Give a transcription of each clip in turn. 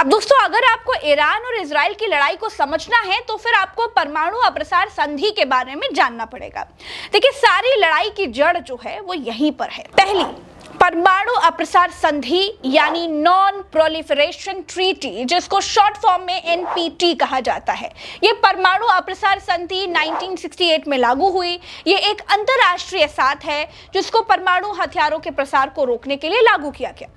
अब दोस्तों, अगर आपको ईरान और इजराइल की लड़ाई को समझना है तो फिर आपको परमाणु अप्रसार संधि के बारे में जानना पड़ेगा। देखिए, सारी लड़ाई की जड़ जो है वो यहीं पर है। पहली, परमाणु अप्रसार संधि यानी नॉन प्रोलिफरेशन ट्रीटी, जिसको शॉर्ट फॉर्म में एनपीटी कहा जाता है। ये परमाणु अप्रसार संधि 1968 में लागू हुई। ये एक अंतरराष्ट्रीय साथ है जिसको परमाणु हथियारों के प्रसार को रोकने के लिए लागू किया गया।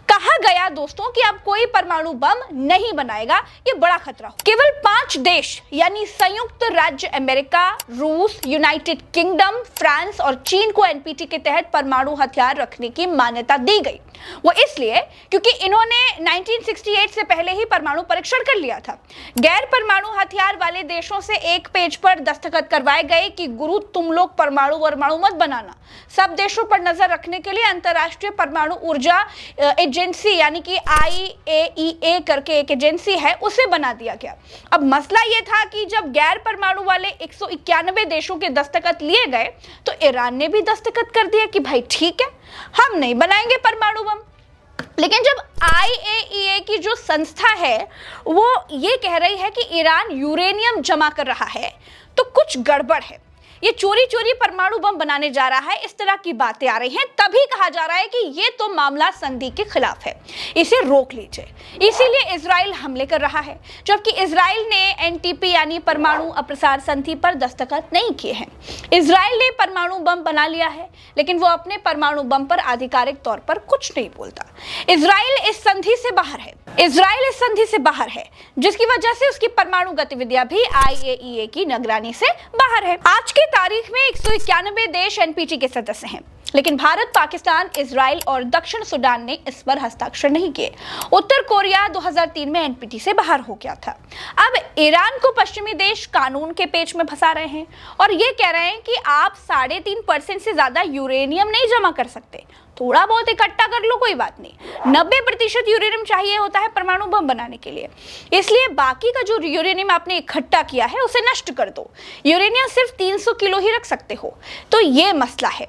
कहा गया दोस्तों कि अब कोई परमाणु बम नहीं बनाएगा, ये बड़ा खतरा हो। केवल 5 देश यानी संयुक्त राज्य अमेरिका, रूस, यूनाइटेड किंगडम, फ्रांस और चीन को एनपीटी के तहत परमाणु हथियार रखने की मान्यता दी गई। वो इसलिए क्योंकि इन्होंने 1968 से पहले ही परमाणु परीक्षण कर लिया था। गैर परमाणु हथियार वाले देशों से एक पेज पर दस्तखत करवाए गए कि गुरु तुम लोग परमाणु मत बनाना। सब देशों पर नजर रखने के लिए अंतरराष्ट्रीय परमाणु ऊर्जा एजेंसी यानी कि IAEA करके एक एजेंसी है, उसे बना दिया गया। अब मसला यह था कि जब गैर परमाणु वाले 191 देशों के दस्तखत लिए गए तो ईरान ने भी दस्तखत कर दिया कि भाई ठीक है, हम नहीं बनाएंगे परमाणु बम। लेकिन जब IAEA की जो संस्था है वो ये कह रही है कि ईरान यूरेनियम जमा कर रहा है तो कुछ गड़बड़ है, ये चोरी चोरी परमाणु बम बनाने जा रहा है, इस तरह की बातें आ रही हैं, तभी कहा जा रहा है कि ये तो मामला संधि के खिलाफ है, इसे रोक लीजिए। इसीलिए इजराइल हमले कर रहा है, जबकि इजराइल ने एनटीपी यानी परमाणु अप्रसार संधि पर दस्तखत नहीं किए हैं। इजराइल ने परमाणु बम बना लिया है, लेकिन वो अपने परमाणु बम पर आधिकारिक तौर पर कुछ नहीं बोलता। इजराइल इस संधि से बाहर है, जिसकी वजह से उसकी परमाणु गतिविधियां भी IAEA की निगरानी से बाहर है। आज की तारीख में 191 देश एनपीटी के सदस्य हैं, लेकिन भारत, पाकिस्तान, इजराइल और दक्षिण सूडान ने इस पर हस्ताक्षर नहीं किए। उत्तर कोरिया 2003 में एनपीटी से बाहर हो गया था। अब ईरान को पश्चिमी देश कानून के पेच में फंसा रहे हैं और ये कह रहे हैं कि आप 3.5% से ज्यादा यूरेनियम नहीं जमा कर सकते, थोड़ा बहुत इकट्ठा कर लो, कोई बात नहीं। 90% यूरेनियम चाहिए होता है परमाणु बम बनाने के लिए, इसलिए बाकी का जो यूरेनियम आपने इकट्ठा किया है उसे नष्ट कर दो। यूरेनियम सिर्फ 300 किलो ही रख सकते हो, तो ये मसला है।